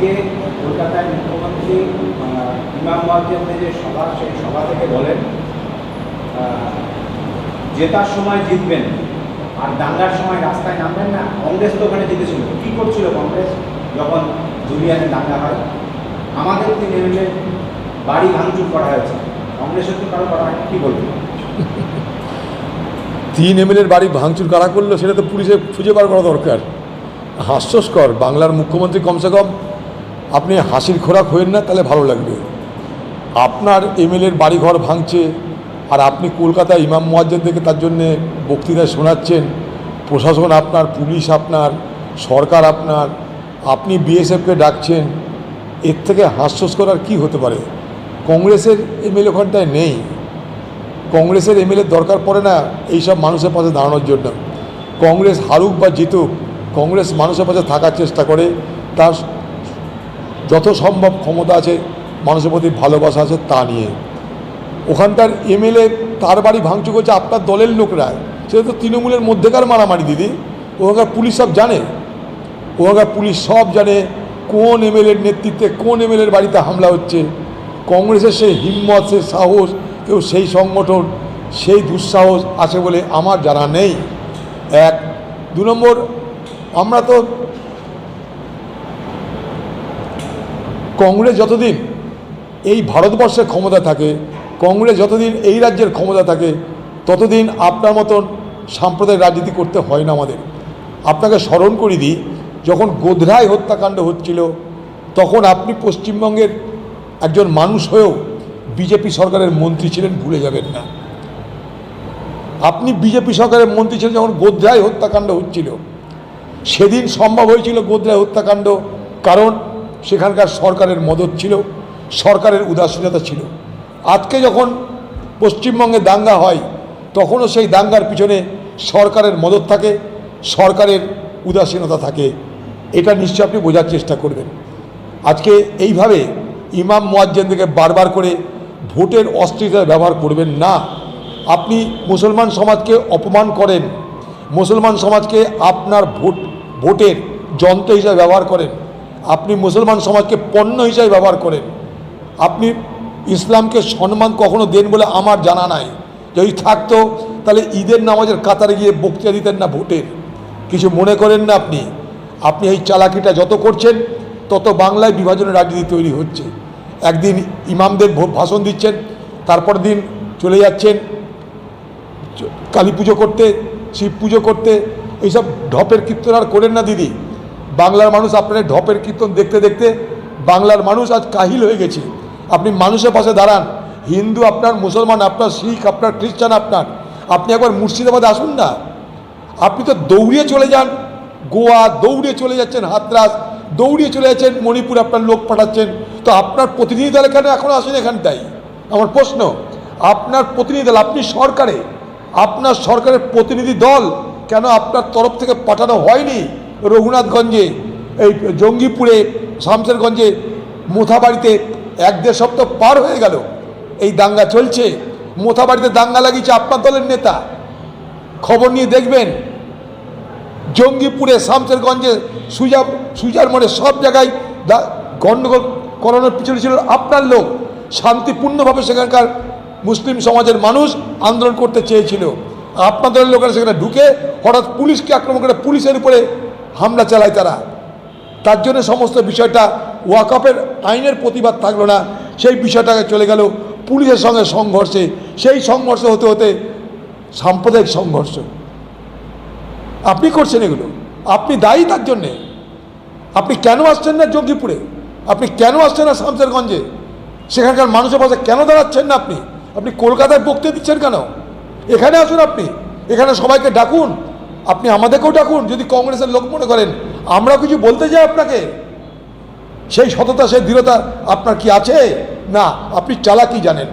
আজকে কলকাতায় মুখ্যমন্ত্রী ইমাম মুয়াজ্জেমদের যে সভা, সেই সভা থেকে বলেন জেতার সময় জিতবেন আর দাঙ্গার সময় রাস্তায় নামবেন না। কংগ্রেস তো ওখানে জিতেছিল। কী করছিল কংগ্রেস যখন দুনিয়াতে দাঙ্গা হয়? আমাদের 3 এমএলএ বাড়ি ভাঙচুর করা হয়েছে, কংগ্রেসের তো কারো করা হয়নি। কী বলবেন? 3 এমএলএর বাড়ি ভাঙচুর কারা করলো সেটা তো পুলিশে খুঁজে বার করা দরকার। হাস্যস্কর। বাংলার মুখ্যমন্ত্রী কমসে কম আপনি হাসির খোরাক হয়েন না, তাহলে ভালো লাগবে। আপনার এমএলএর বাড়িঘর ভাঙছে আর আপনি কলকাতায় ইমাম মুয়াজ্জেমদেরকে তার জন্যে বক্তৃতা শোনাচ্ছেন। প্রশাসন আপনার, পুলিশ আপনার, সরকার আপনার, আপনি বিএসএফকে ডাকছেন। এর থেকে হাস্যস্কর আর কী হতে পারে? কংগ্রেসের এমএলএ ওখানটায় নেই। কংগ্রেসের এমএলএর দরকার পড়ে না এইসব মানুষের পাশে দাঁড়ানোর জন্য। কংগ্রেস হারুক বা জিতুক, কংগ্রেস মানুষের পাশে থাকার চেষ্টা করে। তার যত সম্ভব ক্ষমতা আছে, মানুষের প্রতি ভালোবাসা আছে তা নিয়ে। ওখানকার এমএলএ তার বাড়ি ভাঙচুর করছে আপনার দলের লোকরা। সেটা তো তৃণমূলের মধ্যেকার মারামারি দিদি। ওখানকার পুলিশ সব জানে, ওখানকার পুলিশ সব জানে কোন এমএলএর নেতৃত্বে কোন এমএলএর বাড়িতে হামলা হচ্ছে। কংগ্রেসের সেই হিম্মত, সেই সাহস, কেউ সেই সংগঠন, সেই দুঃসাহস আছে বলে আমার জানা নেই। 1 2 নম্বর, আমরা তো কংগ্রেস যতদিন এই ভারতবর্ষের ক্ষমতা থাকে, কংগ্রেস যতদিন এই রাজ্যের ক্ষমতা থাকে, ততদিন আপনার মতন সাম্প্রদায়িক রাজনীতি করতে হয় না আমাদের। আপনাকে স্মরণ করি দিই, যখন গোধরায় হত্যাকাণ্ড হচ্ছিল তখন আপনি পশ্চিমবঙ্গের একজন মানুষ হয়েও বিজেপি সরকারের মন্ত্রী ছিলেন, ভুলে যাবেন না। আপনি বিজেপি সরকারের মন্ত্রী ছিলেন যখন গোধরায় হত্যাকাণ্ড হচ্ছিল। সেদিন সম্ভব হয়েছিল গোধরায় হত্যাকাণ্ড, কারণ সেখানকার সরকারের মদত ছিল, সরকারের উদাসীনতা ছিল। আজকে যখন পশ্চিমবঙ্গে দাঙ্গা হয়, তখনও সেই দাঙ্গার পিছনে সরকারের মদত থাকে, সরকারের উদাসীনতা থাকে। এটা নিশ্চয়ই আপনি বোঝার চেষ্টা করবেন। আজকে এইভাবে ইমাম মুয়াজ্জেমদেরকে বারবার করে ভোটের অস্ত্র হিসেবে ব্যবহার করবেন না। আপনি মুসলমান সমাজকে অপমান করেন, মুসলমান সমাজকে আপনার ভোটের যন্ত্র হিসেবে ব্যবহার করেন, আপনি মুসলমান সমাজকে পণ্য হিসেবে ব্যবহার করেন। আপনি ইসলামকে সম্মান কখনো দেন বলে আমার জানা নাই। যদি থাকতো তাহলে ঈদের নামাজের কাতারে গিয়ে বক্তৃতা দিতেন না ভোটের। কিছু মনে করেন না আপনি। আপনি এই চালাকিটা যত করছেন তত বাংলায় বিভাজনের রাজনীতি তৈরি হচ্ছে। একদিন ইমামদের ভাষণ দিচ্ছেন, তারপর দিন চলে যাচ্ছেন কালী পুজো করতে, শিব পুজো করতে। এইসব ঢপের কীর্তন আর করেন না দিদি। বাংলার মানুষ আপনার ঢপের কীর্তন দেখতে দেখতে বাংলার মানুষ আজ কাহিল হয়ে গেছে। আপনি মানুষের পাশে দাঁড়ান। হিন্দু আপনার, মুসলমান আপনার, শিখ আপনার, খ্রিস্টান আপনার। আপনি একবার মুর্শিদাবাদে আসুন না। আপনি তো দৌড়িয়ে চলে যান গোয়া, দৌড়িয়ে চলে যাচ্ছেন হাতরাস, দৌড়িয়ে চলে যাচ্ছেন মণিপুর, আপনার লোক পাঠাচ্ছেন। তো আপনার প্রতিনিধি দল কেন এখনও আসেন এখানটাই? আমার প্রশ্ন। আপনার প্রতিনিধি দল, আপনি সরকারে, আপনার সরকারের প্রতিনিধি দল কেন আপনার তরফ থেকে পাঠানো হয়নি? রঘুনাথগঞ্জে, এই জঙ্গিপুরে, শামসেরগঞ্জে, মোথাবাড়িতে 1-1.5 সপ্তাহ পার হয়ে গেল এই দাঙ্গা চলছে। মোথাবাড়িতে দাঙ্গা লাগিয়েছে আপনার দলের নেতা। খবর নিয়ে দেখবেন। জঙ্গিপুরে, শামসেরগঞ্জে, সুজার মোড়ে সব জায়গায় গণ্ডগোল করানোর পিছনে ছিল আপনার লোক। শান্তিপূর্ণভাবে সেখানকার মুসলিম সমাজের মানুষ আন্দোলন করতে চেয়েছিল। আপনার দলের লোকেরা সেখানে ঢুকে হঠাৎ পুলিশকে আক্রমণ করে পুলিশের উপরে হামলা চালায় তারা। তার জন্য সমস্ত বিষয়টা ওয়াকফের আইনের প্রতিবাদ থাকলো না, সেই বিষয়টাকে চলে গেল পুলিশের সঙ্গে সংঘর্ষে। সেই সংঘর্ষ হতে হতে সাম্প্রদায়িক সংঘর্ষ। আপনি করছেন এগুলো, আপনি দায়ী তার জন্যে। আপনি কেন আসছেন না জঙ্গিপুরে? আপনি কেন আসছেন না শামসেরগঞ্জে? সেখানকার মানুষের পাশে কেন দাঁড়াচ্ছেন না আপনি? আপনি কলকাতায় বক্তৃতা দিচ্ছেন কেন? এখানে আসুন, আপনি এখানে সবাইকে ডাকুন, আপনি আমাদেরকেও ডাকুন। যদি কংগ্রেসের লোক মনে করেন আমরা কিছু বলতে যাই আপনাকে, সেই সততা, সেই দৃঢ়তা আপনার কি আছে? না, আপনি চালাকি জানেন।